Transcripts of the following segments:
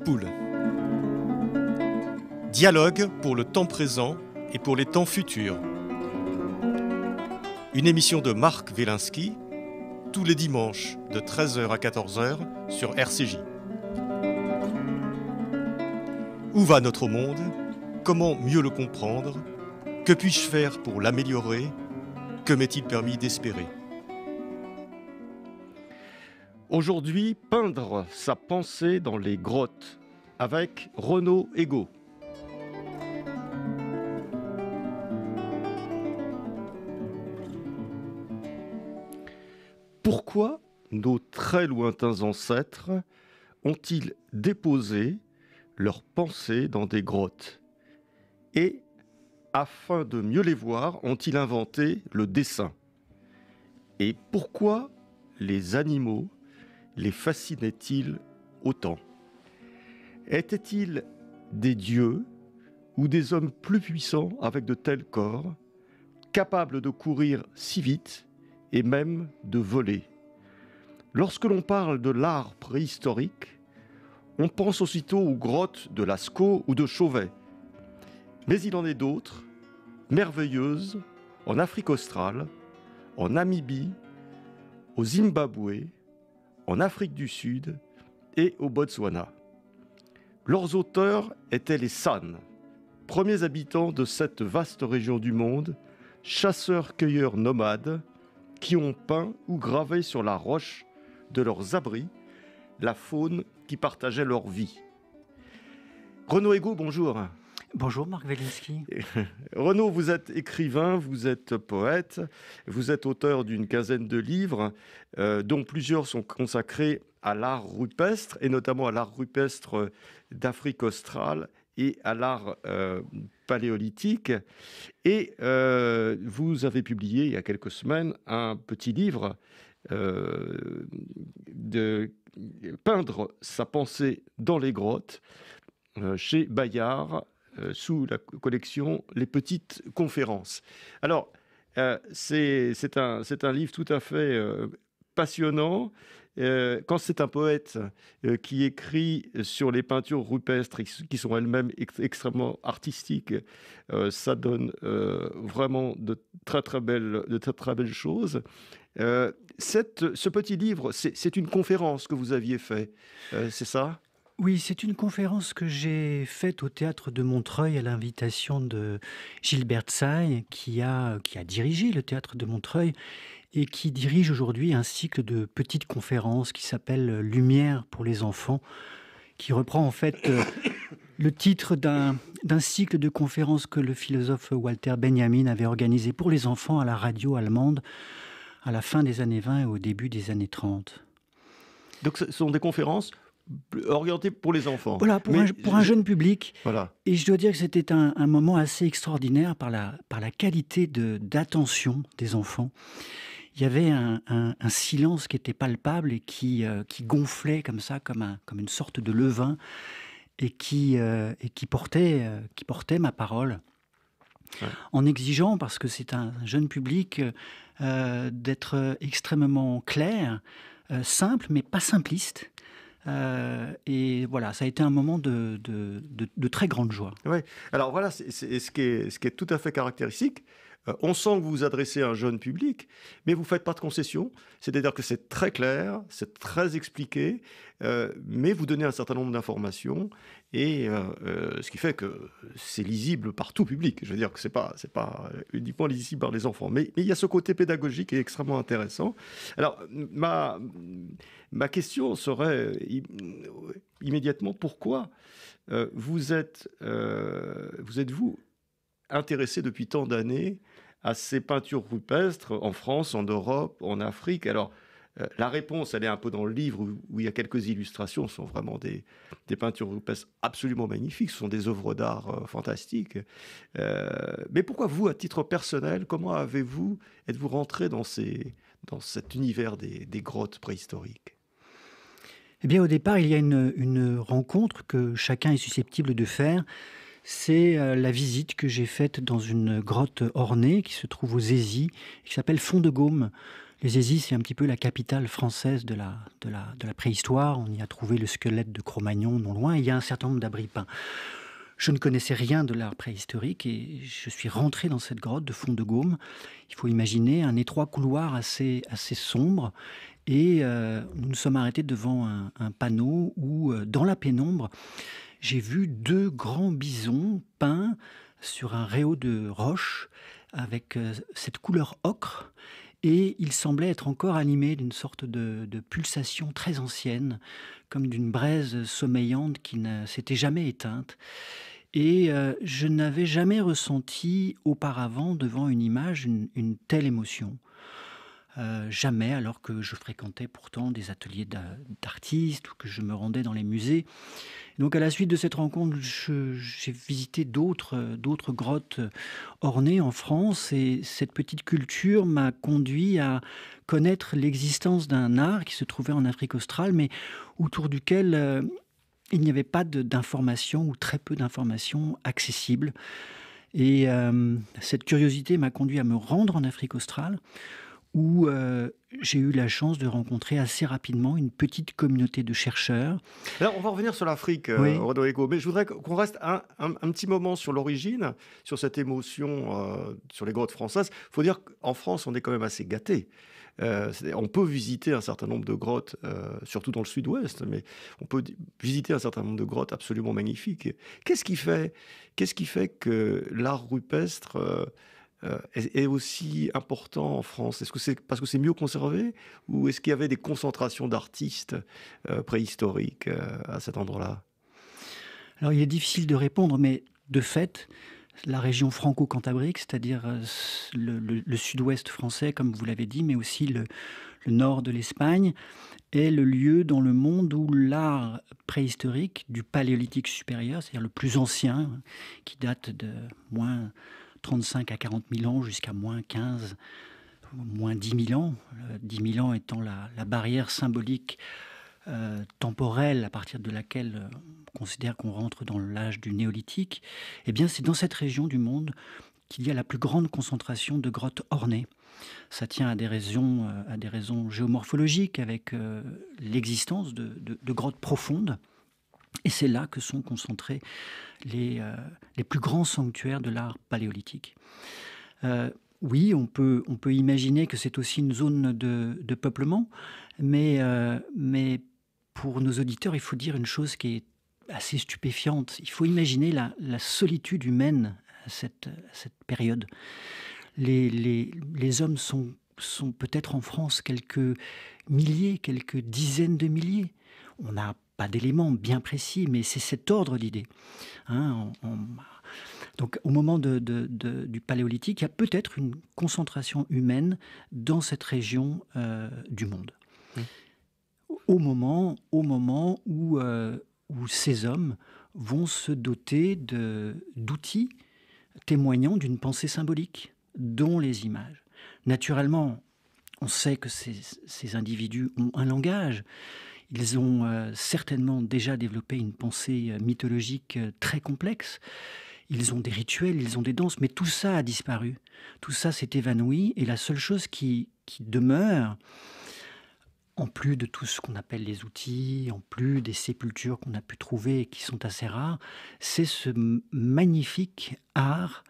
Poule. Dialogue pour le temps présent et pour les temps futurs. Une émission de Marc Wielinski, tous les dimanches de 13h à 14h sur RCJ. Où va notre monde? Comment mieux le comprendre? Que puis-je faire pour l'améliorer? Que m'est-il permis d'espérer? Aujourd'hui, peindre sa pensée dans les grottes avec Renaud Ego. Pourquoi nos très lointains ancêtres ont-ils déposé leurs pensées dans des grottes? Et, afin de mieux les voir, ont-ils inventé le dessin? Et pourquoi les animaux les fascinait-il autant? Étaient-ils des dieux ou des hommes plus puissants avec de tels corps, capables de courir si vite et même de voler? Lorsque l'on parle de l'art préhistorique, on pense aussitôt aux grottes de Lascaux ou de Chauvet. Mais il en est d'autres, merveilleuses, en Afrique australe, en Namibie, au Zimbabwe, en Afrique du Sud et au Botswana. Leurs auteurs étaient les San, premiers habitants de cette vaste région du monde, chasseurs-cueilleurs nomades, qui ont peint ou gravé sur la roche de leurs abris la faune qui partageait leur vie. Renaud Ego, bonjour. Bonjour Marc Wielinski. Renaud, vous êtes écrivain, vous êtes poète, vous êtes auteur d'une quinzaine de livres, dont plusieurs sont consacrés à l'art rupestre, et notamment à l'art rupestre d'Afrique australe et à l'art paléolithique. Et vous avez publié il y a quelques semaines un petit livre de peindre sa pensée dans les grottes chez Bayard, sous la collection Les Petites Conférences. Alors, c'est un livre tout à fait passionnant. Quand c'est un poète qui écrit sur les peintures rupestres, qui sont elles-mêmes extrêmement artistiques, ça donne vraiment de très belles choses. Ce petit livre, c'est une conférence que vous aviez faite, c'est ça ? Oui, c'est une conférence que j'ai faite au Théâtre de Montreuil à l'invitation de Gilbert Tsai, qui a dirigé le Théâtre de Montreuil et qui dirige aujourd'hui un cycle de petites conférences qui s'appelle « Lumière pour les enfants », qui reprend en fait le titre d'un cycle de conférences que le philosophe Walter Benjamin avait organisé pour les enfants à la radio allemande à la fin des années 20 et au début des années 30. Donc ce sont des conférences orienté pour les enfants. Voilà, pour un jeune public. Voilà. Et je dois dire que c'était un moment assez extraordinaire par la qualité d'attention des enfants. Il y avait un silence qui était palpable et qui gonflait comme ça, comme une sorte de levain, et qui portait ma parole. Ouais. En exigeant, parce que c'est un jeune public, d'être extrêmement clair, simple, mais pas simpliste. Et voilà, ça a été un moment de très grande joie. Oui, alors voilà, c'est ce qui est tout à fait caractéristique. On sent que vous vous adressez à un jeune public, mais vous ne faites pas de concessions. C'est-à-dire que c'est très clair, c'est très expliqué, mais vous donnez un certain nombre d'informations, et ce qui fait que c'est lisible par tout public. Je veux dire que ce n'est pas uniquement lisible par les enfants. Mais il y a ce côté pédagogique qui est extrêmement intéressant. Alors, ma question serait immédiatement, pourquoi vous êtes-vous intéressé depuis tant d'années à ces peintures rupestres en France, en Europe, en Afrique? Alors, la réponse, elle est un peu dans le livre où il y a quelques illustrations. Ce sont vraiment des peintures rupestres absolument magnifiques. Ce sont des œuvres d'art fantastiques. Mais pourquoi vous, à titre personnel, comment êtes-vous rentré dans cet univers des grottes préhistoriques? Eh bien, au départ, il y a une rencontre que chacun est susceptible de faire. C'est la visite que j'ai faite dans une grotte ornée qui se trouve aux Aisies, qui s'appelle Fond de Gaume. Les Hésies, c'est un petit peu la capitale française de la préhistoire. On y a trouvé le squelette de Cro-Magnon non loin. Et il y a un certain nombre d'abris peints. Je ne connaissais rien de l'art préhistorique et je suis rentré dans cette grotte de fond de Gaume. Il faut imaginer un étroit couloir assez sombre. Et nous nous sommes arrêtés devant un panneau où, dans la pénombre, j'ai vu 2 grands bisons peints sur un réau de roche avec cette couleur ocre. Et il semblait être encore animé d'une sorte de pulsation très ancienne, comme d'une braise sommeillante qui ne s'était jamais éteinte. Et je n'avais jamais ressenti auparavant, devant une image, une telle émotion. Jamais, alors que je fréquentais pourtant des ateliers d'artistes ou que je me rendais dans les musées. Donc à la suite de cette rencontre, j'ai visité d'autres grottes ornées en France et cette petite culture m'a conduit à connaître l'existence d'un art qui se trouvait en Afrique australe, mais autour duquel il n'y avait pas d'informations ou très peu d'informations accessibles. Et cette curiosité m'a conduit à me rendre en Afrique australe où j'ai eu la chance de rencontrer assez rapidement une petite communauté de chercheurs. Alors, on va revenir sur l'Afrique, Oui. Rodrigo, mais je voudrais qu'on reste un petit moment sur l'origine, sur cette émotion sur les grottes françaises. Il faut dire qu'en France, on est quand même assez gâtés. On peut visiter un certain nombre de grottes, surtout dans le sud-ouest, mais on peut visiter un certain nombre de grottes absolument magnifiques. Qu'est-ce qui fait que l'art rupestre est aussi important en France? Est-ce que c'est parce que c'est mieux conservé ou est-ce qu'il y avait des concentrations d'artistes préhistoriques à cet endroit-là? Alors il est difficile de répondre, mais de fait, la région franco-cantabrique, c'est-à-dire le sud-ouest français, comme vous l'avez dit, mais aussi le nord de l'Espagne, est le lieu dans le monde où l'art préhistorique du Paléolithique supérieur, c'est-à-dire le plus ancien, qui date de moins 35 à 40 000 ans jusqu'à moins 15, moins 10 000 ans, 10 000 ans étant la barrière symbolique temporelle à partir de laquelle on considère qu'on rentre dans l'âge du néolithique, eh bien c'est dans cette région du monde qu'il y a la plus grande concentration de grottes ornées. Ça tient à des raisons géomorphologiques avec l'existence de grottes profondes. Et c'est là que sont concentrés les plus grands sanctuaires de l'art paléolithique. Oui, on peut imaginer que c'est aussi une zone de peuplement, mais pour nos auditeurs, il faut dire une chose qui est assez stupéfiante. Il faut imaginer la solitude humaine à cette période. Les hommes sont peut-être en France quelques milliers, quelques dizaines de milliers. On n'a pas d'éléments bien précis, mais c'est cet ordre d'idées. Donc au moment du Paléolithique, il y a peut-être une concentration humaine dans cette région du monde. Au moment où ces hommes vont se doter d'outils témoignant d'une pensée symbolique, dont les images. Naturellement, on sait que ces individus ont un langage. Ils ont certainement déjà développé une pensée mythologique très complexe. Ils ont des rituels, ils ont des danses, mais tout ça a disparu. Tout ça s'est évanoui et la seule chose qui demeure, en plus de tout ce qu'on appelle les outils, en plus des sépultures qu'on a pu trouver et qui sont assez rares, c'est ce magnifique art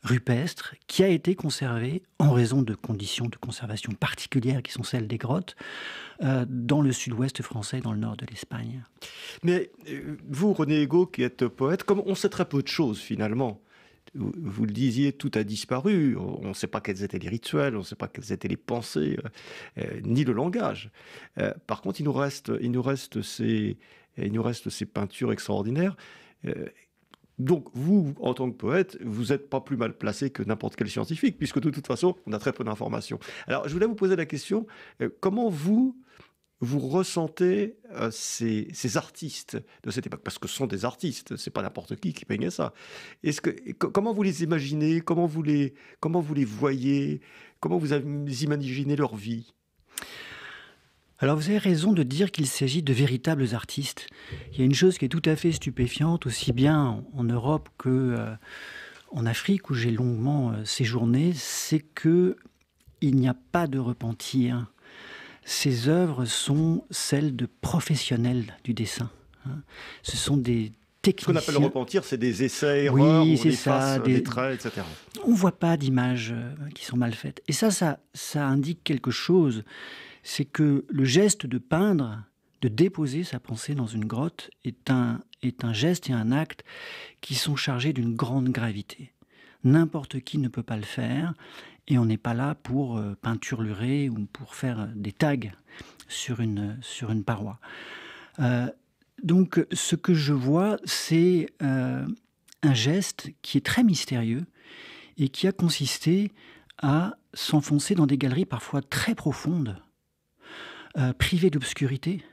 rupestre qui a été conservé en raison de conditions de conservation particulières qui sont celles des grottes dans le sud-ouest français, dans le nord de l'Espagne. Mais vous, René Egault, qui êtes poète, comme on sait très peu de choses finalement, vous le disiez, tout a disparu. On ne sait pas quels étaient les rituels, on ne sait pas quelles étaient les pensées, ni le langage. Par contre, il nous reste ces peintures extraordinaires. Donc, vous, en tant que poète, vous n'êtes pas plus mal placé que n'importe quel scientifique, puisque de toute façon, on a très peu d'informations. Alors, je voulais vous poser la question, comment vous ressentez ces artistes de cette époque? Parce que ce sont des artistes, c'est pas n'importe qui peignait ça. Comment vous les imaginez? Comment vous les voyez? Comment vous imaginez leur vie? Alors vous avez raison de dire qu'il s'agit de véritables artistes. Il y a une chose qui est tout à fait stupéfiante, aussi bien en Europe qu'en Afrique, où j'ai longuement séjourné, c'est que il n'y a pas de repentir. Ces œuvres sont celles de professionnels du dessin, hein. Ce sont des Ce qu'on appelle le techniciens. repentir, c'est des essais-erreurs où Oui, on c'est efface ça. les traits, etc. On ne voit pas d'images qui sont mal faites. Et ça indique quelque chose. C'est que le geste de peindre, de déposer sa pensée dans une grotte, est un geste et un acte qui sont chargés d'une grande gravité. N'importe qui ne peut pas le faire, et on n'est pas là pour peinturlurer ou pour faire des tags sur une paroi. Donc ce que je vois, c'est un geste qui est très mystérieux et qui a consisté à s'enfoncer dans des galeries parfois très profondes, privées d'obscurité.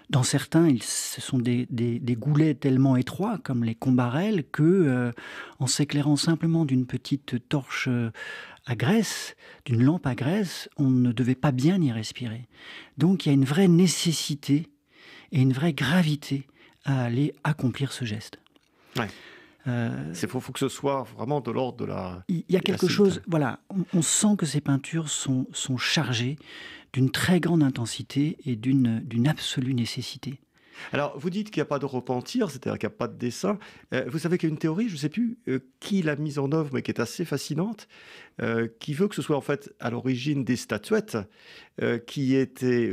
Dans certains, ce sont des goulets tellement étroits, comme les combarelles, que, en s'éclairant simplement d'une petite torche à graisse, d'une lampe à graisse, on ne devait pas bien y respirer. Donc il y a une vraie nécessité et une vraie gravité à aller accomplir ce geste. Ouais. Il faut que ce soit vraiment de l'ordre de la... Il y a quelque chose, voilà, on sent que ces peintures sont chargées d'une très grande intensité et d'une absolue nécessité. Alors, vous dites qu'il n'y a pas de repentir, c'est-à-dire qu'il n'y a pas de dessin. Vous savez qu'il y a une théorie, je ne sais plus qui l'a mise en œuvre, mais qui est assez fascinante, qui veut que ce soit en fait à l'origine des statuettes qui étaient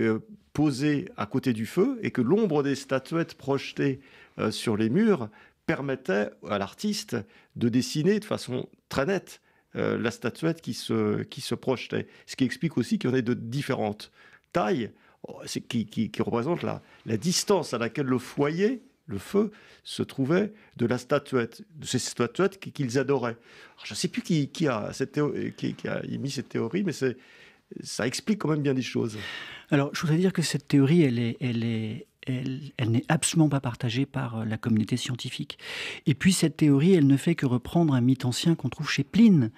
posées à côté du feu et que l'ombre des statuettes projetées sur les murs permettait à l'artiste de dessiner de façon très nette la statuette qui se projetait. Ce qui explique aussi qu'il y en ait de différentes tailles, qui représente la distance à laquelle le foyer, le feu, se trouvait de la statuette, de ces statuettes qu'ils adoraient. Alors, je ne sais plus qui a émis cette théorie, mais ça explique quand même bien des choses. Alors, je voudrais dire que cette théorie, elle n'est absolument pas partagée par la communauté scientifique. Et puis cette théorie, elle ne fait que reprendre un mythe ancien qu'on trouve chez Pline,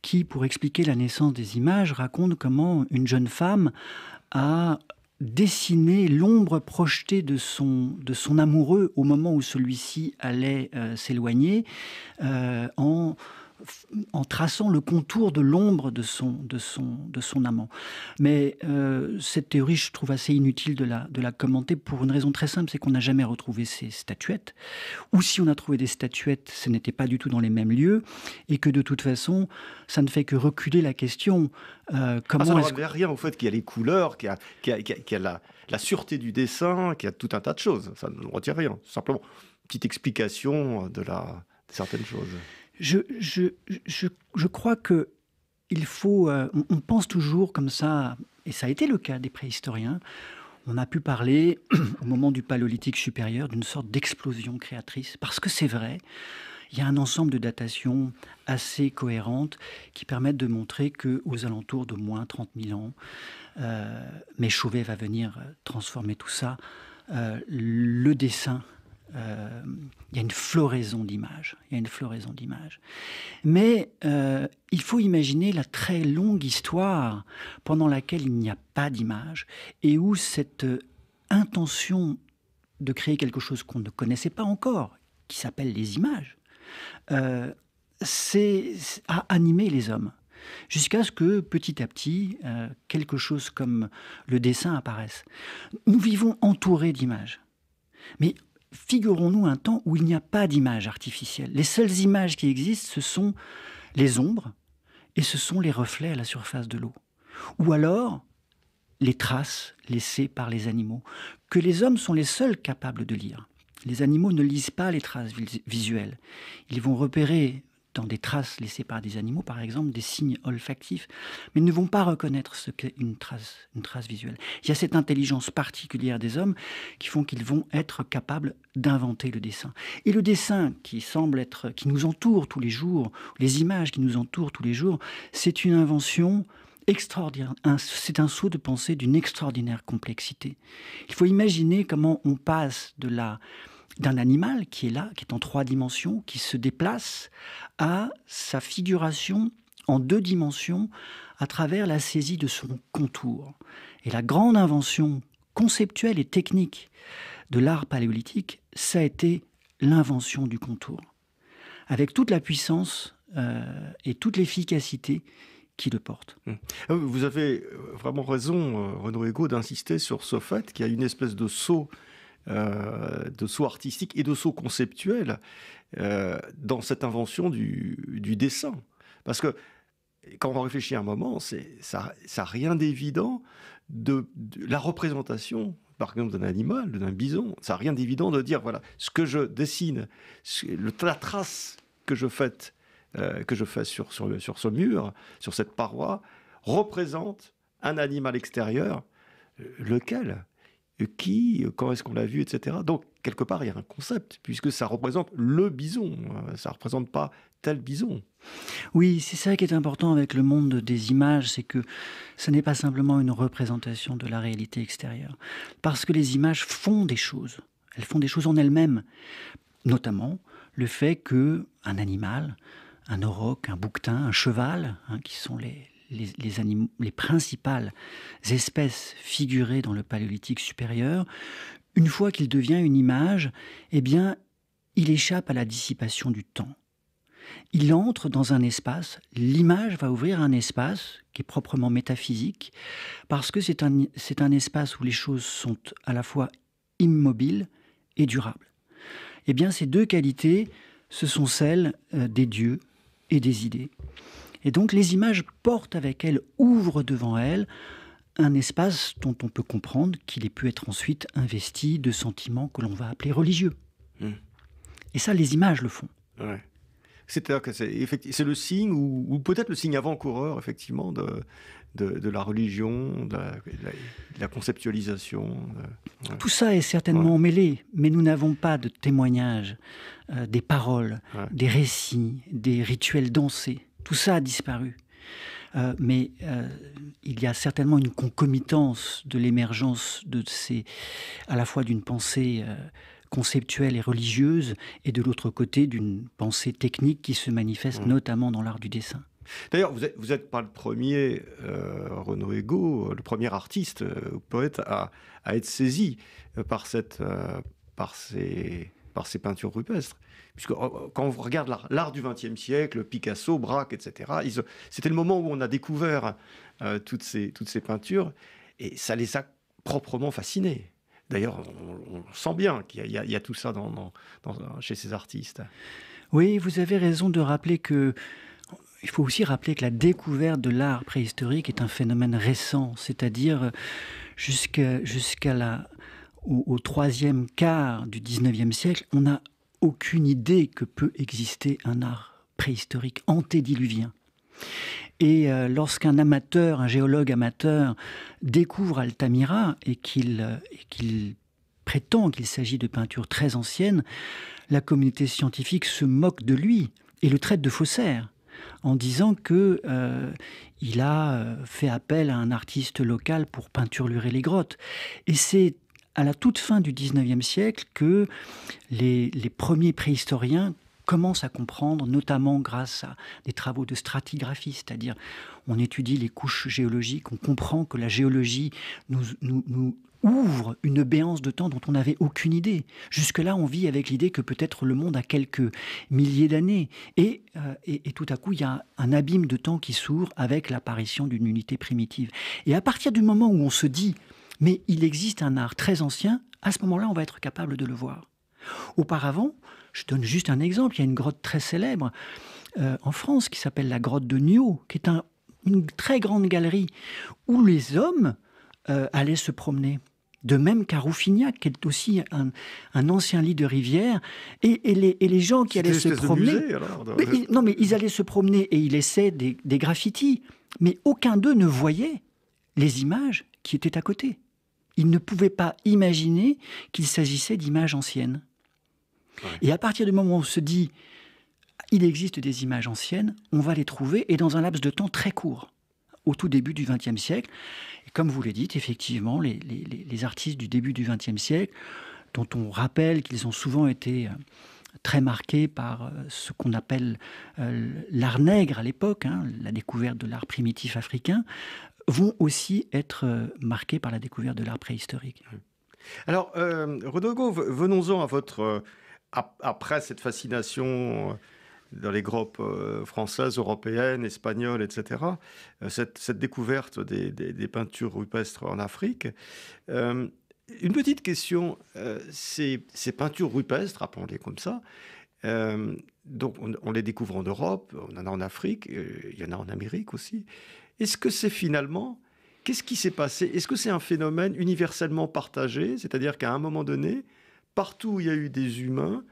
qui, pour expliquer la naissance des images, raconte comment une jeune femme a dessiné l'ombre projetée de son amoureux au moment où celui-ci allait s'éloigner, en traçant le contour de l'ombre de son amant. Mais cette théorie, je trouve assez inutile de la commenter pour une raison très simple, c'est qu'on n'a jamais retrouvé ces statuettes. Ou si on a trouvé des statuettes, ce n'était pas du tout dans les mêmes lieux, et que de toute façon, ça ne fait que reculer la question. Ça n'enlève rien au fait qu'il y a les couleurs, qu'il y a la sûreté du dessin, qu'il y a tout un tas de choses. Ça ne retire rien. Simplement, petite explication de certaines choses. Je crois que il faut... on pense toujours comme ça, et ça a été le cas des préhistoriens. On a pu parler, au moment du Paléolithique supérieur, d'une sorte d'explosion créatrice. Parce que c'est vrai, il y a un ensemble de datations assez cohérentes qui permettent de montrer qu'aux alentours de moins 30 000 ans, mais Chauvet va venir transformer tout ça, le dessin... il y a une floraison d'images. Mais il faut imaginer la très longue histoire pendant laquelle il n'y a pas d'images et où cette intention de créer quelque chose qu'on ne connaissait pas encore, qui s'appelle les images, a animé les hommes. Jusqu'à ce que, petit à petit, quelque chose comme le dessin apparaisse. Nous vivons entourés d'images. Mais figurons-nous un temps où il n'y a pas d'images artificielles. Les seules images qui existent, ce sont les ombres et ce sont les reflets à la surface de l'eau. Ou alors, les traces laissées par les animaux, que les hommes sont les seuls capables de lire. Les animaux ne lisent pas les traces visuelles. Ils vont repérer dans des traces laissées par des animaux, par exemple, des signes olfactifs, mais ne vont pas reconnaître ce qu'est une trace visuelle. Il y a cette intelligence particulière des hommes qui font qu'ils vont être capables d'inventer le dessin. Et le dessin qui nous entoure tous les jours, les images qui nous entourent tous les jours, c'est une invention extraordinaire. C'est un saut de pensée d'une extraordinaire complexité. Il faut imaginer comment on passe d'un animal qui est là, qui est en 3 dimensions, qui se déplace, à sa figuration en 2 dimensions à travers la saisie de son contour. Et la grande invention conceptuelle et technique de l'art paléolithique, ça a été l'invention du contour. Avec toute la puissance et toute l'efficacité qui le porte. Vous avez vraiment raison, Renaud Ego, d'insister sur ce fait qu'il y a une espèce de saut artistique et de saut conceptuel dans cette invention du dessin. Parce que quand on réfléchit un moment, ça n'a rien d'évident de la représentation, par exemple, d'un animal, d'un bison. Ça n'a rien d'évident de dire, voilà, ce que je dessine, la trace que je fais sur ce mur, sur cette paroi, représente un animal extérieur. Lequel ? Qui ? Quand est-ce qu'on l'a vu, etc. Donc, quelque part, il y a un concept, puisque ça représente le bison. Ça ne représente pas tel bison. Oui, c'est ça qui est important avec le monde des images, c'est que ce n'est pas simplement une représentation de la réalité extérieure. Parce que les images font des choses. Elles font des choses en elles-mêmes. Notamment le fait qu'un animal, un auroch, un bouquetin, un cheval, qui sont les principales espèces figurées dans le paléolithique supérieur, une fois qu'il devient une image, eh bien, il échappe à la dissipation du temps. Il entre dans un espace, l'image va ouvrir un espace qui est proprement métaphysique, parce que c'est un espace où les choses sont à la fois immobiles et durables. Eh bien, ces deux qualités, ce sont celles des dieux et des idées. Et donc, les images portent avec elles, ouvrent devant elles, un espace dont on peut comprendre qu'il ait pu être ensuite investi de sentiments que l'on va appeler religieux. Et ça, les images le font. Ouais. C'est-à-dire que c'est le signe, ou peut-être le signe avant-coureur, effectivement, de la religion, de la conceptualisation. Ouais. Tout ça est certainement mêlé, mais nous n'avons pas de témoignages, des paroles, des récits, des rituels dansés. Tout ça a disparu. Mais il y a certainement une concomitance de l'émergence de à la fois d'une pensée conceptuelle et religieuse, et de l'autre côté d'une pensée technique qui se manifeste notamment dans l'art du dessin. D'ailleurs, vous n'êtes pas le premier, Renaud Ego, le premier artiste, poète, à être saisi par ces peintures rupestres. Puisque quand on regarde l'art du XXe siècle, Picasso, Braque, etc., c'était le moment où on a découvert toutes ces peintures, et ça les a proprement fascinés. D'ailleurs, on sent bien qu'il y a tout ça chez ces artistes. Oui, vous avez raison de rappeler que... Il faut aussi rappeler que la découverte de l'art préhistorique est un phénomène récent, c'est-à-dire au troisième quart du XIXe siècle, on n'a aucune idée que peut exister un art préhistorique antédiluvien. Et lorsqu'un amateur, un géologue amateur, découvre Altamira et qu'il prétend qu'il s'agit de peintures très anciennes, la communauté scientifique se moque de lui et le traite de faussaire, en disant qu'il a fait appel à un artiste local pour peinturlurer les grottes. Et c'est à la toute fin du XIXe siècle que les premiers préhistoriens commencent à comprendre, notamment grâce à des travaux de stratigraphie, c'est-à-dire on étudie les couches géologiques, on comprend que la géologie nous ouvre une béance de temps dont on n'avait aucune idée. Jusque-là, on vit avec l'idée que peut-être le monde a quelques milliers d'années. Et tout à coup, il y a un abîme de temps qui s'ouvre avec l'apparition d'une unité primitive. Et à partir du moment où on se dit « mais il existe un art très ancien », à ce moment-là, on va être capable de le voir. Auparavant, je donne juste un exemple, il y a une grotte très célèbre en France qui s'appelle la grotte de Niaux, qui est une très grande galerie où les hommes allaient se promener. De même qu'à Rouffignac, qui est aussi un ancien lit de rivière, et les gens qui allaient se promener... Musée, alors, mais ils allaient se promener et ils laissaient des graffitis, mais aucun d'eux ne voyait les images qui étaient à côté. Ils ne pouvaient pas imaginer qu'il s'agissait d'images anciennes. Ouais. Et à partir du moment où on se dit il existe des images anciennes, on va les trouver, et dans un laps de temps très court, au tout début du XXe siècle. Et comme vous le dites, effectivement, les artistes du début du XXe siècle, dont on rappelle qu'ils ont souvent été très marqués par ce qu'on appelle l'art nègre à l'époque, la découverte de l'art primitif africain, vont aussi être marqués par la découverte de l'art préhistorique. Alors, Renaud Ego, venons-en à votre... après cette fascination dans les grottes françaises, européennes, espagnoles, etc. Cette découverte des peintures rupestres en Afrique. Une petite question, ces peintures rupestres, appelons-les comme ça, donc on les découvre en Europe, on en a en Afrique, il y en a en Amérique aussi. Est-ce que c'est finalement... Qu'est-ce qui s'est passé? Est-ce que c'est un phénomène universellement partagé? C'est-à-dire qu'à un moment donné, partout où il y a eu des humains,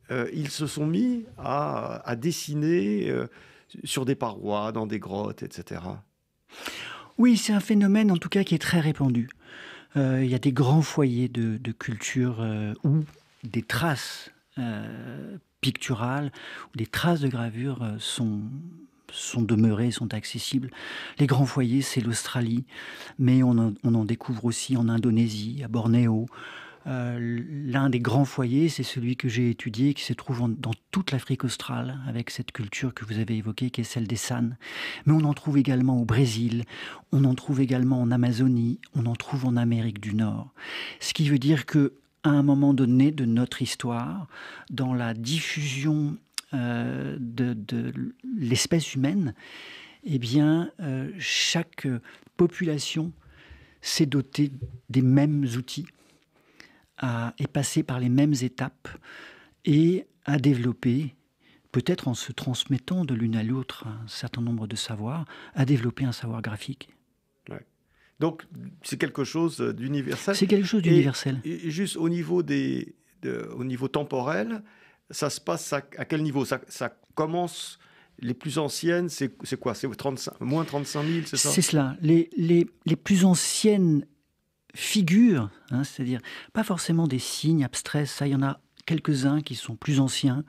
ils se sont mis à dessiner sur des parois, dans des grottes, etc. Oui, c'est un phénomène en tout cas qui est très répandu. Il y a des grands foyers de culture où des traces picturales, où des traces de gravure sont demeurées, sont accessibles. Les grands foyers, c'est l'Australie, mais on en découvre aussi en Indonésie, à Bornéo. L'un des grands foyers, c'est celui que j'ai étudié, qui se trouve dans toute l'Afrique australe, avec cette culture que vous avez évoquée, qui est celle des San. Mais on en trouve également au Brésil, on en trouve également en Amazonie, on en trouve en Amérique du Nord. Ce qui veut dire qu'à un moment donné de notre histoire, dans la diffusion de l'espèce humaine, eh bien, chaque population s'est dotée des mêmes outils, est passée par les mêmes étapes et a développé, peut-être en se transmettant de l'une à l'autre un certain nombre de savoirs, a développé un savoir graphique. Ouais. Donc, c'est quelque chose d'universel. C'est quelque chose d'universel. Et juste au niveau, au niveau temporel, ça se passe à quel niveau? Ça commence, les plus anciennes, c'est quoi? C'est moins 35 000, c'est ça? C'est cela. Les plus anciennes figures, hein, c'est-à-dire pas forcément des signes abstraits, ça, il y en a quelques-uns qui sont plus anciens,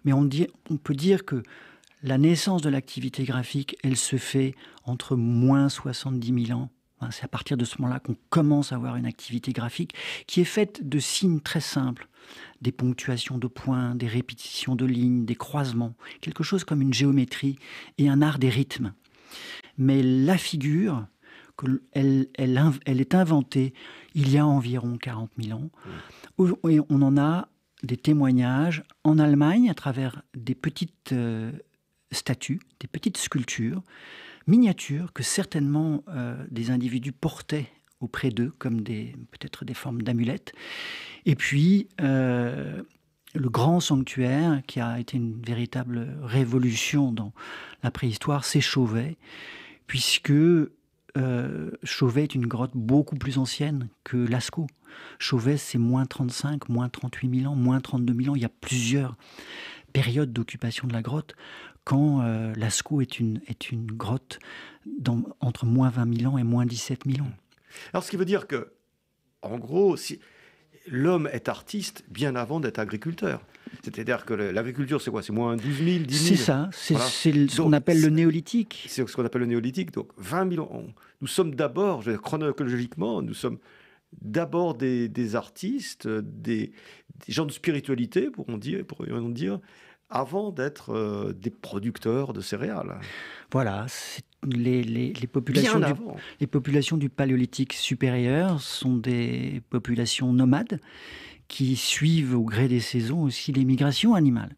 mais on peut dire que la naissance de l'activité graphique, elle se fait entre moins 70 000 ans. C'est à partir de ce moment-là qu'on commence à avoir une activité graphique qui est faite de signes très simples, des ponctuations de points, des répétitions de lignes, des croisements, quelque chose comme une géométrie et un art des rythmes. Mais la figure, elle est inventée il y a environ 40 000 ans. Et on en a des témoignages en Allemagne à travers des petites statues, des petites sculptures, miniatures que certainement des individus portaient auprès d'eux comme peut-être des formes d'amulettes. Et puis le grand sanctuaire qui a été une véritable révolution dans la préhistoire, c'est Chauvet, puisque Chauvet est une grotte beaucoup plus ancienne que Lascaux. Chauvet, c'est moins 35, moins 38 000 ans, moins 32 000 ans. Il y a plusieurs périodes d'occupation de la grotte, quand Lascaux est une grotte entre moins 20 000 ans et moins 17 000 ans. Alors, ce qui veut dire que, en gros, si l'homme est artiste bien avant d'être agriculteur. C'est-à-dire que l'agriculture, c'est quoi? C'est moins 12 000, 10 000? C'est ça, c'est voilà. ce qu'on appelle le néolithique. C'est ce qu'on appelle le néolithique. Donc, 20 000 ans. Nous sommes d'abord, chronologiquement, nous sommes d'abord des artistes, des gens de spiritualité, pourrions dire, avant d'être des producteurs de céréales. Voilà, les populations du Paléolithique supérieur sont des populations nomades qui suivent au gré des saisons aussi les migrations animales.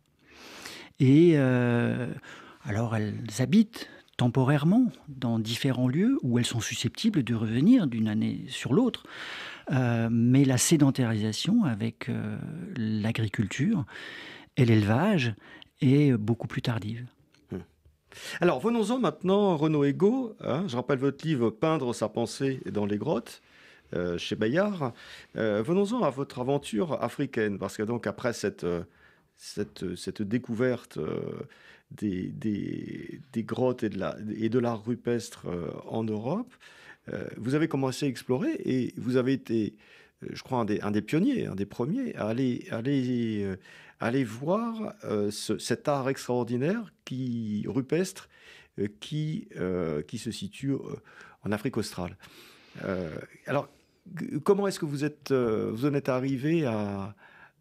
Et alors elles habitent temporairement dans différents lieux où elles sont susceptibles de revenir d'une année sur l'autre. Mais la sédentarisation avec l'agriculture et l'élevage est beaucoup plus tardive. Alors, venons-en maintenant, Renaud Ego. Je rappelle votre livre « Peindre sa pensée dans les grottes » chez Bayard. Venons-en à votre aventure africaine, parce que donc après cette découverte des grottes et de l'art rupestre en Europe, vous avez commencé à explorer et vous avez été, je crois, un des pionniers, un des premiers à aller voir cet art extraordinaire rupestre qui se situe en Afrique australe. Alors, comment est-ce que vous en êtes arrivé à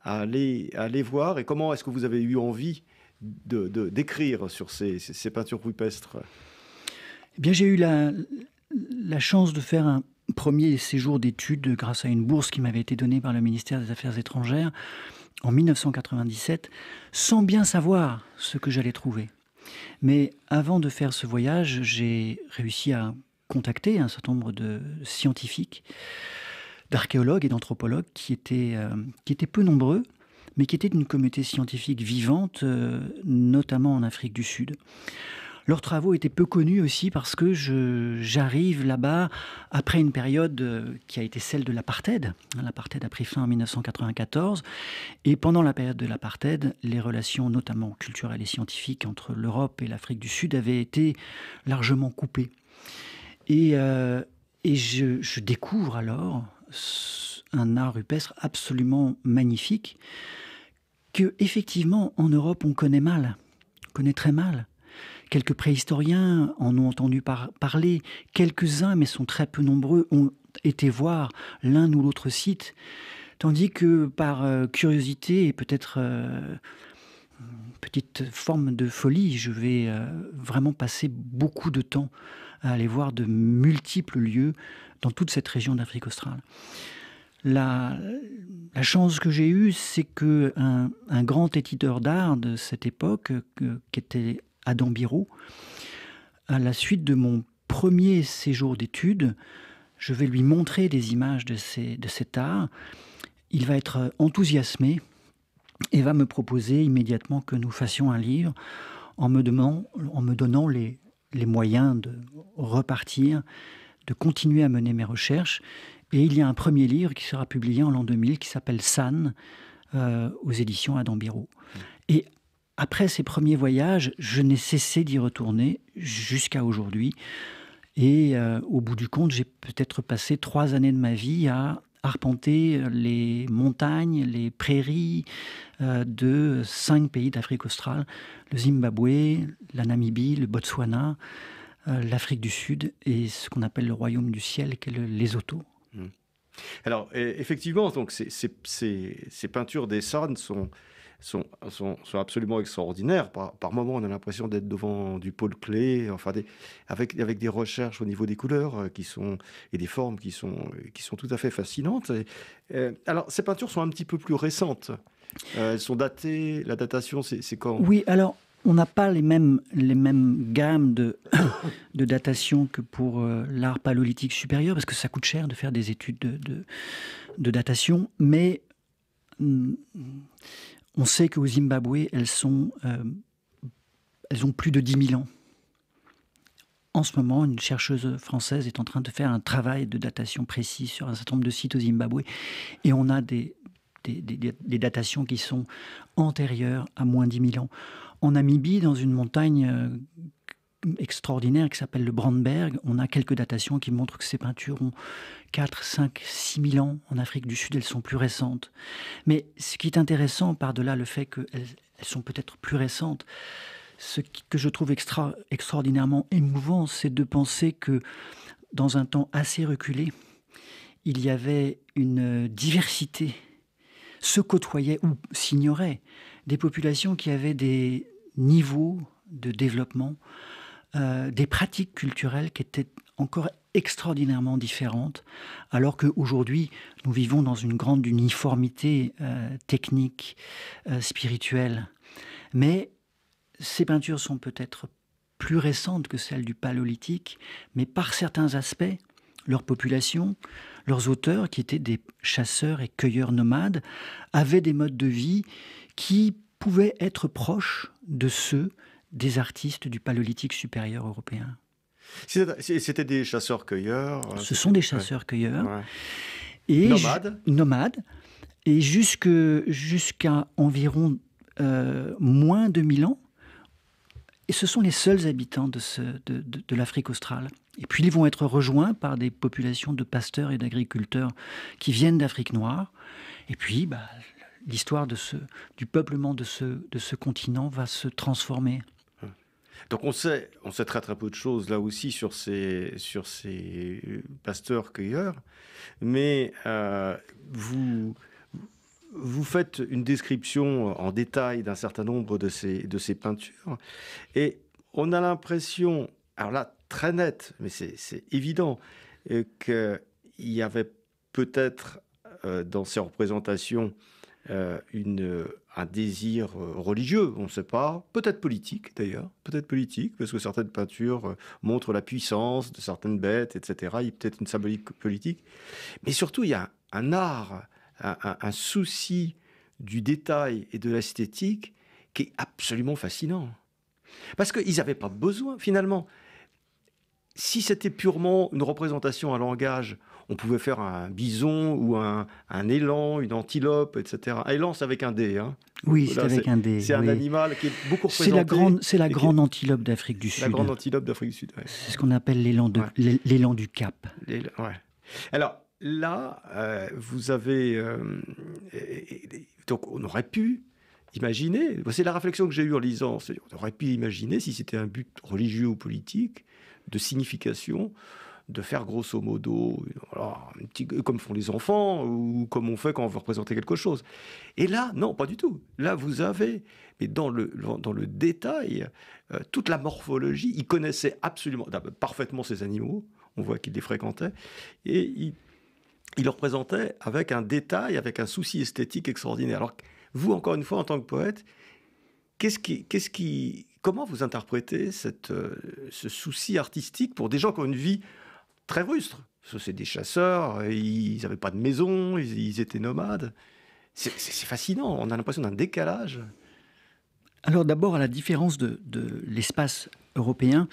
aller voir et comment est-ce que vous avez eu envie d'écrire sur ces peintures rupestres? Eh bien, j'ai eu la chance de faire un premier séjour d'études grâce à une bourse qui m'avait été donnée par le ministère des Affaires étrangères en 1997 sans bien savoir ce que j'allais trouver. Mais avant de faire ce voyage, j'ai réussi à contacter un certain nombre de scientifiques, d'archéologues et d'anthropologues qui étaient peu nombreux, mais qui étaient d'une communauté scientifique vivante, notamment en Afrique du Sud. Leurs travaux étaient peu connus aussi parce que j'arrive là-bas après une période qui a été celle de l'apartheid. L'apartheid a pris fin en 1994 et pendant la période de l'apartheid, les relations notamment culturelles et scientifiques entre l'Europe et l'Afrique du Sud avaient été largement coupées. Et je découvre alors un art rupestre absolument magnifique que effectivement en Europe on connaît très mal. Quelques préhistoriens en ont entendu parler, quelques-uns, mais sont très peu nombreux, ont été voir l'un ou l'autre site, tandis que par curiosité et peut-être petite forme de folie, je vais vraiment passer beaucoup de temps à aller voir de multiples lieux dans toute cette région d'Afrique australe. La chance que j'ai eue, c'est qu'un grand éditeur d'art de cette époque, qui était Adam Biro, à la suite de mon premier séjour d'études, je vais lui montrer des images de cet art. Il va être enthousiasmé et va me proposer immédiatement que nous fassions un livre en me donnant les moyens de repartir, de continuer à mener mes recherches. Et il y a un premier livre qui sera publié en l'an 2000 qui s'appelle San, aux éditions Adam Biro. Et après ces premiers voyages, je n'ai cessé d'y retourner jusqu'à aujourd'hui. Et au bout du compte, j'ai peut-être passé 3 années de ma vie à arpenter les montagnes, les prairies de 5 pays d'Afrique australe. Le Zimbabwe, la Namibie, le Botswana, l'Afrique du Sud et ce qu'on appelle le Royaume du Ciel, qui est le Lesotho. Alors, effectivement, donc, ces peintures des San sont absolument extraordinaires. Par moments, on a l'impression d'être devant du Paul Klee, enfin avec des recherches au niveau des couleurs et des formes qui sont tout à fait fascinantes. Alors, ces peintures sont un petit peu plus récentes. Elles sont datées. La datation, c'est quand? Oui, alors on n'a pas les mêmes gammes de datation que pour l'art paléolithique supérieur, parce que ça coûte cher de faire des études de datation, mais on sait qu'au Zimbabwe, elles ont plus de 10 000 ans. En ce moment, une chercheuse française est en train de faire un travail de datation précis sur un certain nombre de sites au Zimbabwe, et on a des datations qui sont antérieures à moins 10 000 ans. En Namibie, dans une montagne extraordinaire qui s'appelle le Brandberg, on a quelques datations qui montrent que ces peintures ont 4, 5, 6 000 ans. En Afrique du Sud, elles sont plus récentes. Mais ce qui est intéressant, par-delà le fait qu'elles sont peut-être plus récentes, ce que je trouve extraordinairement émouvant, c'est de penser que dans un temps assez reculé, il y avait une diversité, se côtoyaient ou s'ignoraient des populations qui avaient des niveaux de développement, des pratiques culturelles qui étaient encore extraordinairement différentes, alors qu'aujourd'hui, nous vivons dans une grande uniformité technique, spirituelle. Mais ces peintures sont peut-être plus récentes que celles du Paléolithique, mais par certains aspects, leur population, leurs auteurs, qui étaient des chasseurs et cueilleurs nomades, avaient des modes de vie qui pouvaient être proches de ceux des artistes du Paléolithique supérieur européen. C'était des chasseurs-cueilleurs. Ce sont des chasseurs-cueilleurs. Ouais. Et nomades. Et jusqu'à environ moins de 1000 ans. Et ce sont les seuls habitants de l'Afrique australe. Et puis ils vont être rejoints par des populations de pasteurs et d'agriculteurs qui viennent d'Afrique noire. Et puis l'histoire du peuplement de ce continent va se transformer. Donc on sait très très peu de choses là aussi sur ces pasteurs-cueilleurs, mais vous faites une description en détail d'un certain nombre de ces peintures, et on a l'impression, alors là très nette, mais c'est évident, qu'il y avait peut-être dans ces représentations un désir religieux, on ne sait pas, peut-être politique d'ailleurs, peut-être politique, parce que certaines peintures montrent la puissance de certaines bêtes, etc. Il y a peut-être une symbolique politique. Mais surtout, il y a un art, un souci du détail et de l'esthétique qui est absolument fascinant. Parce qu'ils n'avaient pas besoin, finalement. Si c'était purement une représentation à langage, on pouvait faire un bison ou un élan, une antilope, etc. Un élan, c'est avec un D. Hein. Oui, c'est avec un D. C'est un oui. animal qui est beaucoup représenté. C'est la grande antilope d'Afrique du Sud. La grande antilope d'Afrique du Sud, ouais. C'est ce qu'on appelle l'élan du Cap. Ouais. Alors là, vous avez... donc on aurait pu imaginer, c'est la réflexion que j'ai eue en lisant, on aurait pu imaginer, si c'était un but religieux ou politique, de signification, de faire grosso modo, voilà, comme font les enfants, ou comme on fait quand on veut représenter quelque chose. Et là, non, pas du tout. Là, vous avez, mais dans le détail, toute la morphologie, il connaissait absolument, parfaitement ces animaux, on voit qu'il les fréquentait, et il le représentait avec un détail, avec un souci esthétique extraordinaire. Alors, vous, encore une fois, en tant que poète, comment vous interprétez ce souci artistique pour des gens qui ont une vie très rustre? C'est des chasseurs, ils n'avaient pas de maison, ils étaient nomades. C'est fascinant, on a l'impression d'un décalage. Alors d'abord, à la différence de l'espace européen,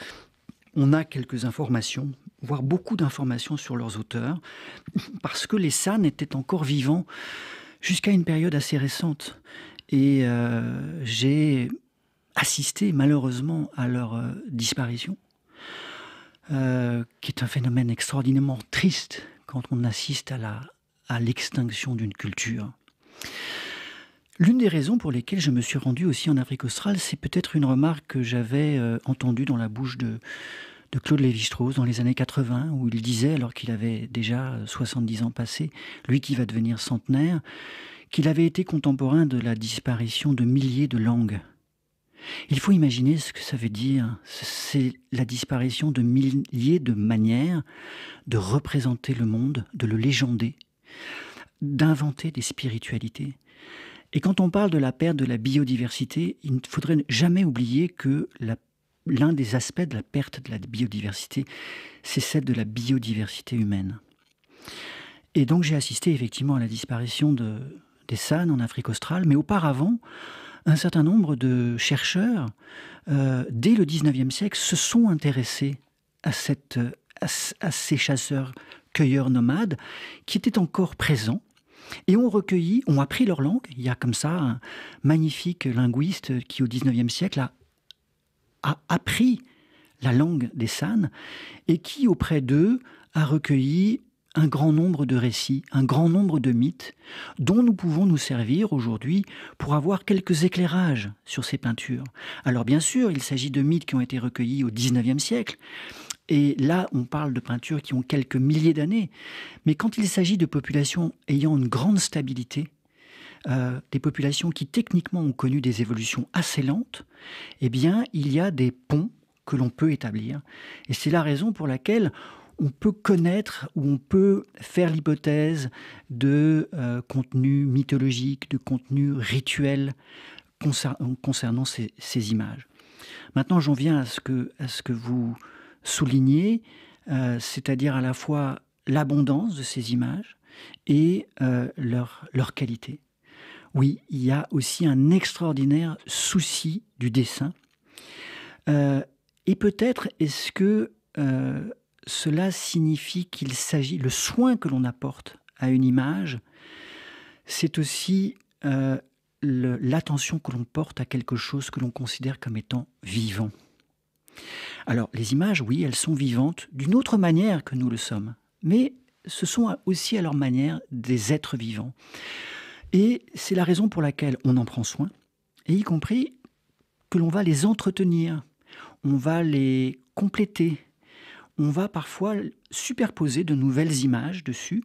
on a quelques informations, voire beaucoup d'informations sur leurs auteurs, parce que les San étaient encore vivants jusqu'à une période assez récente. Et j'ai assisté malheureusement à leur disparition, qui est un phénomène extraordinairement triste quand on assiste à l'extinction d'une culture. L'une des raisons pour lesquelles je me suis rendu aussi en Afrique australe, c'est peut-être une remarque que j'avais entendue dans la bouche de Claude Lévi-Strauss dans les années 80, où il disait, alors qu'il avait déjà 70 ans passés, lui qui va devenir centenaire, qu'il avait été contemporain de la disparition de milliers de langues. Il faut imaginer ce que ça veut dire. C'est la disparition de milliers de manières de représenter le monde, de le légender, d'inventer des spiritualités. Et quand on parle de la perte de la biodiversité, il ne faudrait jamais oublier que l'un des aspects de la perte de la biodiversité, c'est celle de la biodiversité humaine. Et donc j'ai assisté effectivement à la disparition des San en Afrique australe, mais auparavant, un certain nombre de chercheurs, dès le 19e siècle, se sont intéressés à ces chasseurs-cueilleurs nomades qui étaient encore présents et ont appris leur langue. Il y a comme ça un magnifique linguiste qui, au 19e siècle, a appris la langue des San et qui, auprès d'eux, a recueilli un grand nombre de récits, un grand nombre de mythes dont nous pouvons nous servir aujourd'hui pour avoir quelques éclairages sur ces peintures. Alors bien sûr, il s'agit de mythes qui ont été recueillis au 19e siècle, et là on parle de peintures qui ont quelques milliers d'années, mais quand il s'agit de populations ayant une grande stabilité, des populations qui techniquement ont connu des évolutions assez lentes, eh bien il y a des ponts que l'on peut établir, et c'est la raison pour laquelle on peut connaître ou on peut faire l'hypothèse de contenu mythologique, de contenu rituel concernant ces images. Maintenant, j'en viens à ce que vous soulignez, c'est-à-dire à la fois l'abondance de ces images et leur qualité. Oui, il y a aussi un extraordinaire souci du dessin. Et peut-être est-ce que cela signifie qu'il s'agit, le soin que l'on apporte à une image, c'est aussi l'attention que l'on porte à quelque chose que l'on considère comme étant vivant. Alors, les images, oui, elles sont vivantes d'une autre manière que nous le sommes, mais ce sont aussi à leur manière des êtres vivants. Et c'est la raison pour laquelle on en prend soin, et y compris que l'on va les entretenir, on va les compléter, on va parfois superposer de nouvelles images dessus,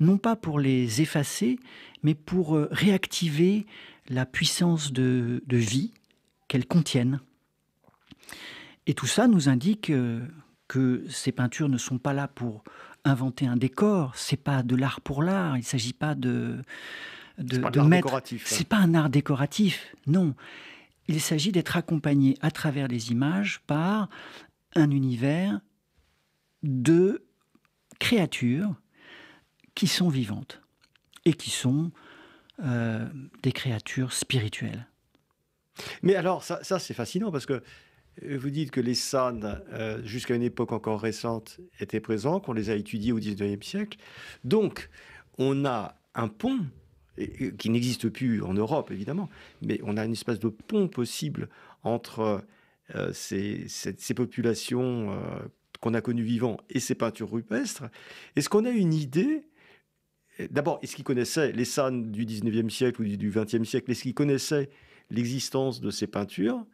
non pas pour les effacer, mais pour réactiver la puissance de vie qu'elles contiennent. Et tout ça nous indique que ces peintures ne sont pas là pour inventer un décor, c'est pas de l'art pour l'art, il ne s'agit pas de C'est pas de de l'art mettre. décoratif. C'est pas un art décoratif, non. Il s'agit d'être accompagné à travers les images par un univers de créatures qui sont vivantes et qui sont des créatures spirituelles. Mais alors, ça c'est fascinant parce que vous dites que les San, jusqu'à une époque encore récente, étaient présents, qu'on les a étudiés au 19e siècle. Donc, on a un pont, qui n'existe plus en Europe, évidemment, mais on a une espèce de pont possible entre ces populations qu'on a connues vivant et ces peintures rupestres. Est-ce qu'on a une idée? D'abord, est-ce qu'ils connaissaient les San du 19e siècle ou du 20e siècle? Est-ce qu'ils connaissaient l'existence de ces peintures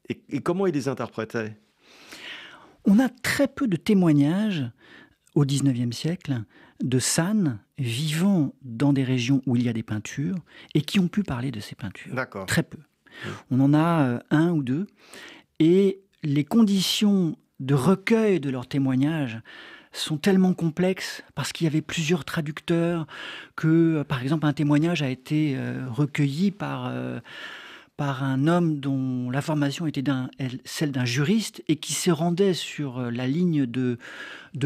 et comment ils les interprétaient? On a très peu de témoignages au XIXe siècle de San vivant dans des régions où il y a des peintures et qui ont pu parler de ces peintures. D'accord. Très peu. Oui. On en a un ou deux. Et les conditions de recueil de leurs témoignages sont tellement complexes parce qu'il y avait plusieurs traducteurs que, par exemple, un témoignage a été recueilli par un homme dont la formation était celle d'un juriste et qui se rendait sur la ligne de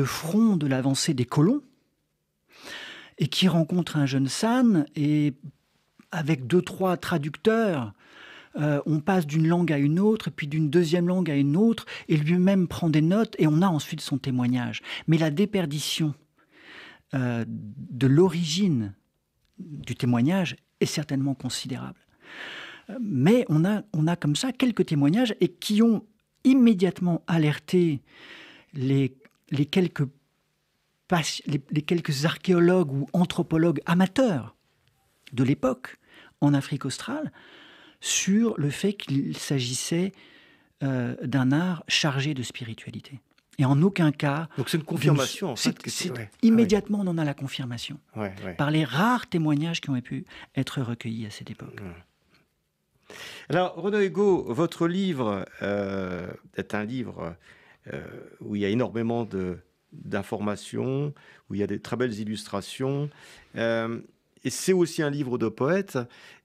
front de l'avancée des colons et qui rencontre un jeune San et avec 2-3 traducteurs, on passe d'une langue à une autre, puis d'une deuxième langue à une autre, et lui-même prend des notes, et on a ensuite son témoignage. Mais la déperdition de l'origine du témoignage est certainement considérable. Mais on a comme ça quelques témoignages et qui ont immédiatement alerté les quelques archéologues ou anthropologues amateurs de l'époque en Afrique australe sur le fait qu'il s'agissait d'un art chargé de spiritualité. Et en aucun cas... Donc c'est une confirmation, en fait. Immédiatement, on en a la confirmation. Ouais. Par les rares témoignages qui ont pu être recueillis à cette époque. Alors, Renaud Ego, votre livre est un livre où il y a énormément d'informations, où il y a des très belles illustrations. Et c'est aussi un livre de poète.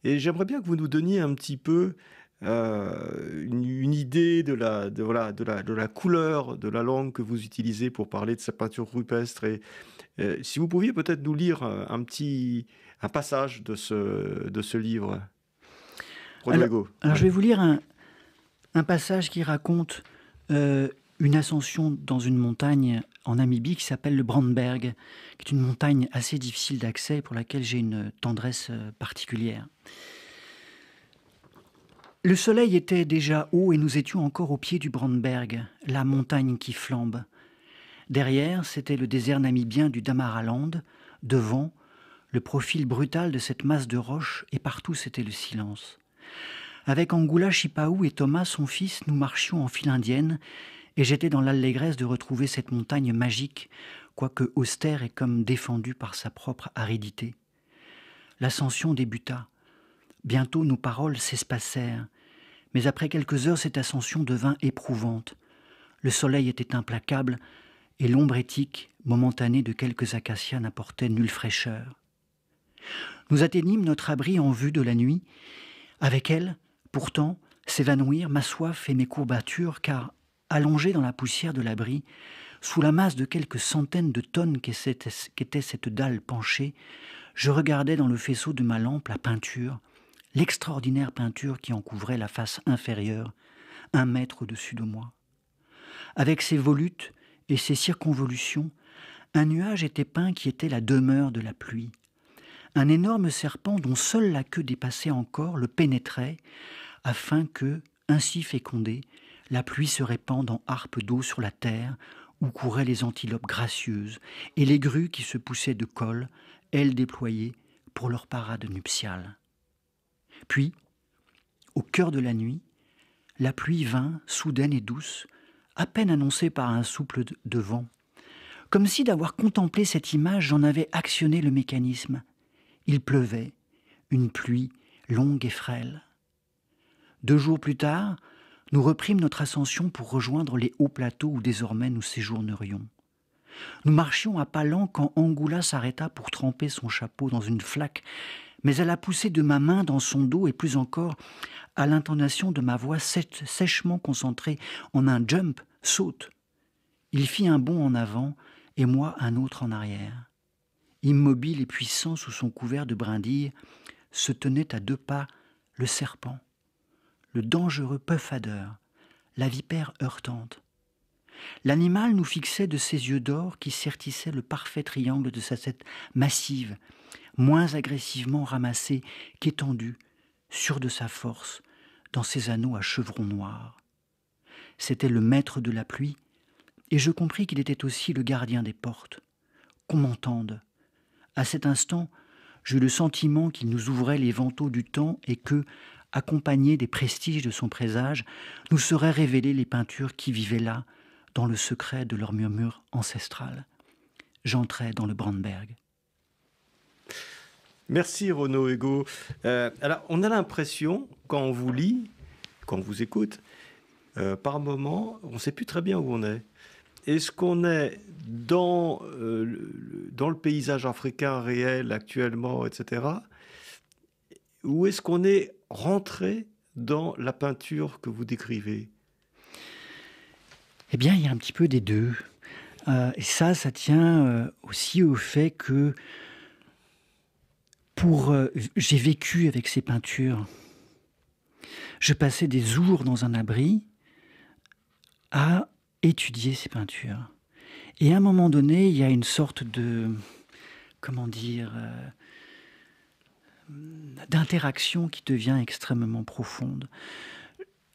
Et j'aimerais bien que vous nous donniez un petit peu une idée de la couleur de la langue que vous utilisez pour parler de cette peinture rupestre. Et si vous pouviez peut-être nous lire un passage de ce livre. Alors, je vais vous lire un passage qui raconte une ascension dans une montagne en Namibie qui s'appelle le Brandberg, qui est une montagne assez difficile d'accès pour laquelle j'ai une tendresse particulière. Le soleil était déjà haut et nous étions encore au pied du Brandberg, la montagne qui flambe. Derrière, c'était le désert namibien du Damaraland. Devant, le profil brutal de cette masse de roches et partout c'était le silence. Avec Angula Chipaou et Thomas, son fils, nous marchions en file indienne et j'étais dans l'allégresse de retrouver cette montagne magique, quoique austère et comme défendue par sa propre aridité. L'ascension débuta. Bientôt nos paroles s'espacèrent, mais après quelques heures cette ascension devint éprouvante. Le soleil était implacable et l'ombre éthique, momentanée de quelques acacias, n'apportait nulle fraîcheur. Nous atteignîmes notre abri en vue de la nuit. Avec elle, pourtant, s'évanouirent ma soif et mes courbatures, car, allongé dans la poussière de l'abri, sous la masse de quelques centaines de tonnes qu'était cette dalle penchée, je regardais dans le faisceau de ma lampe la peinture, l'extraordinaire peinture qui en couvrait la face inférieure, 1 mètre au-dessus de moi. Avec ses volutes et ses circonvolutions, un nuage était peint qui était la demeure de la pluie. Un énorme serpent dont seule la queue dépassait encore le pénétrait, afin que, ainsi fécondée, la pluie se répande en harpe d'eau sur la terre, où couraient les antilopes gracieuses et les grues qui se poussaient de col, ailes déployées, pour leur parade nuptiale. Puis, au cœur de la nuit, la pluie vint, soudaine et douce, à peine annoncée par un souffle de vent. Comme si d'avoir contemplé cette image, j'en avais actionné le mécanisme. Il pleuvait, une pluie longue et frêle. 2 jours plus tard, nous reprîmes notre ascension pour rejoindre les hauts plateaux où désormais nous séjournerions. Nous marchions à pas lents quand Angoula s'arrêta pour tremper son chapeau dans une flaque, mais elle a poussé de ma main dans son dos et plus encore à l'intonation de ma voix sèchement concentrée en un jump, saute. Il fit un bond en avant et moi un autre en arrière. Immobile et puissant sous son couvert de brindilles, se tenait à 2 pas le serpent, le dangereux peufadeur, la vipère heurtante. L'animal nous fixait de ses yeux d'or qui sertissaient le parfait triangle de sa tête massive, moins agressivement ramassée qu'étendue, sûr de sa force, dans ses anneaux à chevrons noirs. C'était le maître de la pluie, et je compris qu'il était aussi le gardien des portes. Qu'on m'entende. À cet instant, j'eus le sentiment qu'il nous ouvrait les vantaux du temps et que, accompagnés des prestiges de son présage, nous seraient révélées les peintures qui vivaient là, dans le secret de leur murmure ancestral. J'entrai dans le Brandberg. Merci Renaud Ego. Alors, on a l'impression, quand on vous lit, quand on vous écoute, par moment, on ne sait plus très bien où on est. Est-ce qu'on est dans le paysage africain réel actuellement, etc. Ou est-ce qu'on est rentré dans la peinture que vous décrivez? Eh bien, il y a un petit peu des deux. Et ça tient aussi au fait que j'ai vécu avec ces peintures. Je passais des jours dans un abri à étudier ces peintures. Et à un moment donné, il y a une sorte de, d'interaction qui devient extrêmement profonde.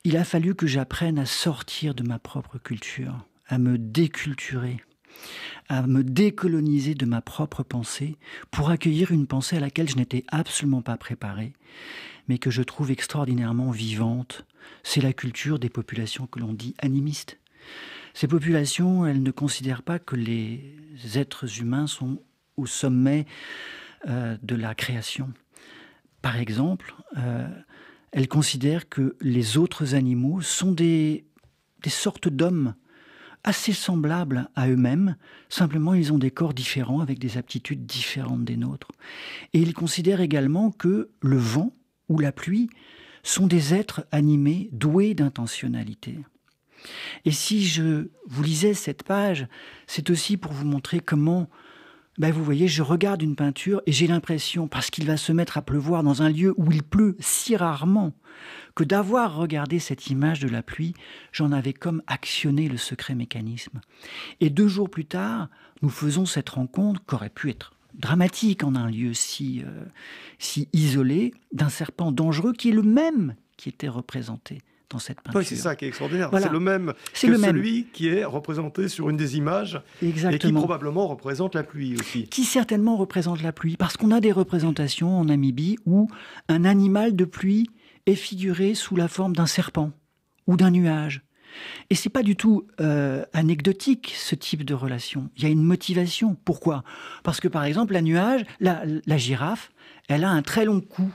Il a fallu que j'apprenne à sortir de ma propre culture, à me déculturer, à me décoloniser de ma propre pensée pour accueillir une pensée à laquelle je n'étais absolument pas préparé, mais que je trouve extraordinairement vivante. C'est la culture des populations que l'on dit animistes. Ces populations, elles ne considèrent pas que les êtres humains sont au sommet de la création. Par exemple, elles considèrent que les autres animaux sont des sortes d'hommes assez semblables à eux-mêmes, simplement ils ont des corps différents avec des aptitudes différentes des nôtres. Et ils considèrent également que le vent ou la pluie sont des êtres animés doués d'intentionnalité. Et si je vous lisais cette page, c'est aussi pour vous montrer comment, vous voyez, je regarde une peinture et j'ai l'impression, parce qu'il va se mettre à pleuvoir dans un lieu où il pleut si rarement, que d'avoir regardé cette image de la pluie, j'en avais comme actionné le secret mécanisme. Et 2 jours plus tard, nous faisons cette rencontre qui aurait pu être dramatique en un lieu si isolé, d'un serpent dangereux qui est le même qui était représenté dans cette peinture. Oui, c'est ça qui est extraordinaire. Voilà. C'est le même que celui qui est représenté sur une des images. Exactement. Et qui probablement représente la pluie aussi. Qui certainement représente la pluie, parce qu'on a des représentations en Namibie où un animal de pluie est figuré sous la forme d'un serpent ou d'un nuage. Et c'est pas du tout anecdotique, ce type de relation. Il y a une motivation. Pourquoi? Parce que, par exemple, la girafe, elle a un très long cou.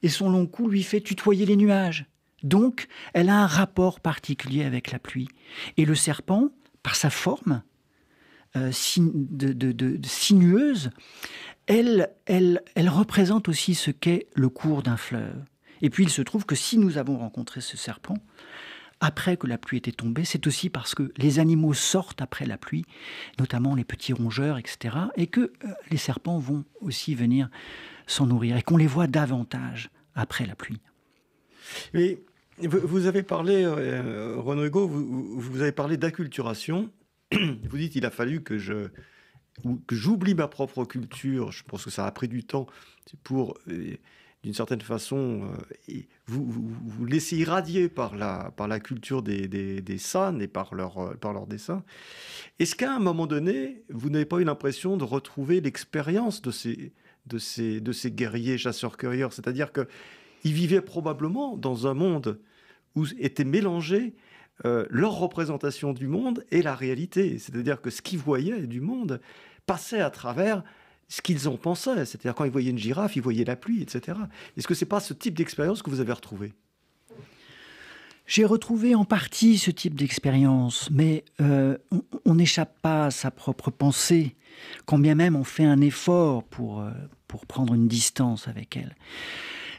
Et son long cou lui fait tutoyer les nuages. Donc, elle a un rapport particulier avec la pluie. Et le serpent, par sa forme sinueuse, elle représente aussi ce qu'est le cours d'un fleuve. Et puis, il se trouve que si nous avons rencontré ce serpent, après que la pluie était tombée, c'est aussi parce que les animaux sortent après la pluie, notamment les petits rongeurs, etc., et que les serpents vont aussi venir s'en nourrir, et qu'on les voit davantage après la pluie. Mais vous avez parlé, Renaud Ego, vous avez parlé d'acculturation. Vous dites qu'il a fallu que j'oublie ma propre culture. Je pense que ça a pris du temps pour, d'une certaine façon, vous laisser irradier par la culture des San et par leur dessin. Est-ce qu'à un moment donné, vous n'avez pas eu l'impression de retrouver l'expérience de ces guerriers chasseurs-cueilleurs? C'est-à-dire qu'ils vivaient probablement dans un monde où étaient mélangés leur représentation du monde et la réalité. C'est-à-dire que ce qu'ils voyaient du monde passait à travers ce qu'ils en pensaient. C'est-à-dire quand ils voyaient une girafe, ils voyaient la pluie, etc. Est-ce que ce n'est pas ce type d'expérience que vous avez retrouvé? J'ai retrouvé en partie ce type d'expérience, mais on n'échappe pas à sa propre pensée, quand bien même on fait un effort pour prendre une distance avec elle.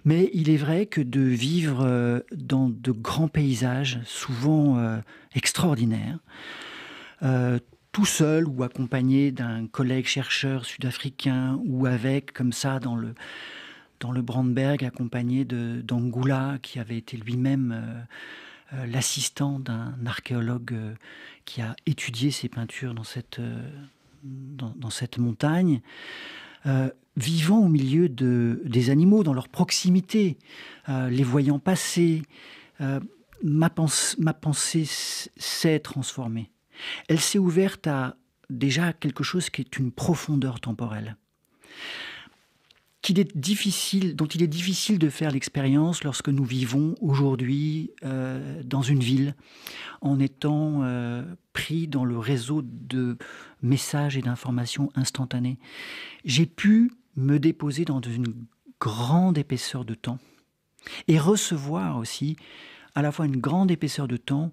Mais il est vrai que de vivre dans de grands paysages, souvent extraordinaires, tout seul ou accompagné d'un collègue chercheur sud-africain, ou avec, comme ça, dans le Brandberg, accompagné d'Angula, qui avait été lui-même l'assistant d'un archéologue qui a étudié ces peintures dans cette montagne, vivant au milieu des animaux, dans leur proximité, les voyant passer, ma pensée s'est transformée. Elle s'est ouverte à déjà quelque chose qui est une profondeur temporelle, dont il est difficile de faire l'expérience lorsque nous vivons aujourd'hui dans une ville, en étant pris dans le réseau de messages et d'informations instantanées. J'ai pu me déposer dans une grande épaisseur de temps et recevoir aussi à la fois une grande épaisseur de temps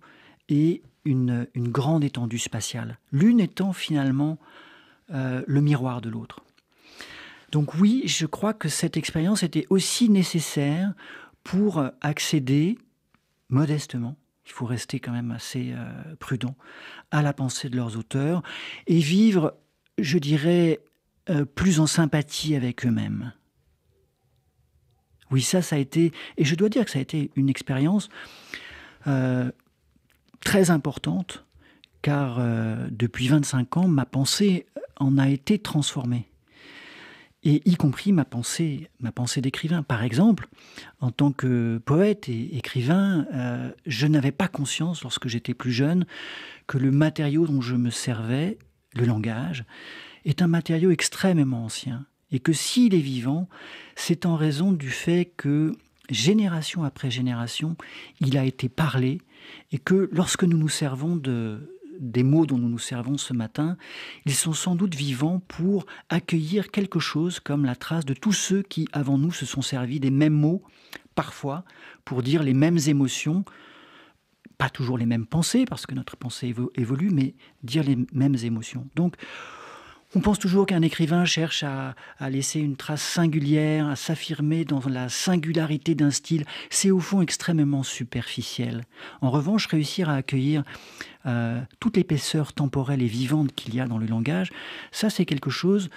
et une grande étendue spatiale, l'une étant finalement le miroir de l'autre. Donc oui, je crois que cette expérience était aussi nécessaire pour accéder modestement, il faut rester quand même assez prudent, à la pensée de leurs auteurs et vivre, je dirais, plus en sympathie avec eux-mêmes. Oui, ça a été, et je dois dire que ça a été une expérience très importante, car depuis 25 ans, ma pensée en a été transformée. Et y compris ma pensée d'écrivain. Par exemple, en tant que poète et écrivain, je n'avais pas conscience, lorsque j'étais plus jeune, que le matériau dont je me servais, le langage, est un matériau extrêmement ancien. Et que s'il est vivant, c'est en raison du fait que, génération après génération, il a été parlé, et que lorsque nous nous servons des mots dont nous nous servons ce matin, ils sont sans doute vivants pour accueillir quelque chose comme la trace de tous ceux qui, avant nous, se sont servis des mêmes mots, parfois, pour dire les mêmes émotions, pas toujours les mêmes pensées, parce que notre pensée évolue, mais dire les mêmes émotions. Donc, on pense toujours qu'un écrivain cherche à laisser une trace singulière, à s'affirmer dans la singularité d'un style. C'est au fond extrêmement superficiel. En revanche, réussir à accueillir toute l'épaisseur temporelle et vivante qu'il y a dans le langage, ça c'est quelque chose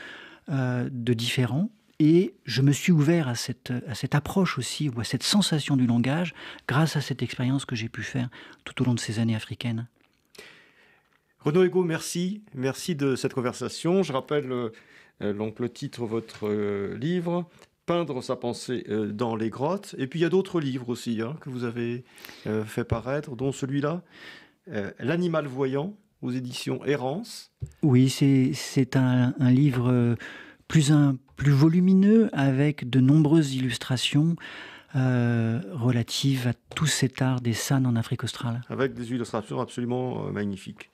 de différent. Et je me suis ouvert à cette approche aussi, ou à cette sensation du langage, grâce à cette expérience que j'ai pu faire tout au long de ces années africaines. Renaud Ego, merci. Merci de cette conversation. Je rappelle donc le titre de votre livre, Peindre sa pensée dans les grottes. Et puis il y a d'autres livres aussi que vous avez fait paraître, dont celui-là, L'animal voyant, aux éditions Errance. Oui, c'est un livre plus volumineux, avec de nombreuses illustrations relatives à tout cet art des San en Afrique australe. Avec des illustrations absolument magnifiques.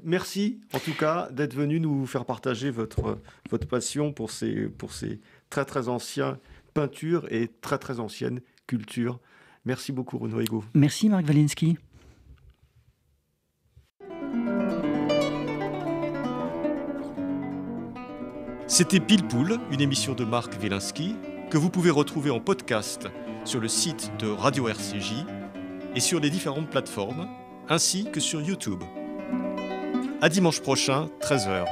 Merci en tout cas d'être venu nous faire partager votre passion pour ces très très anciennes peintures et très très anciennes cultures. Merci beaucoup Renaud Ego. Merci Marc Waliński. C'était Pile Poule, une émission de Marc Waliński que vous pouvez retrouver en podcast sur le site de Radio RCJ et sur les différentes plateformes, ainsi que sur YouTube. À dimanche prochain, 13h.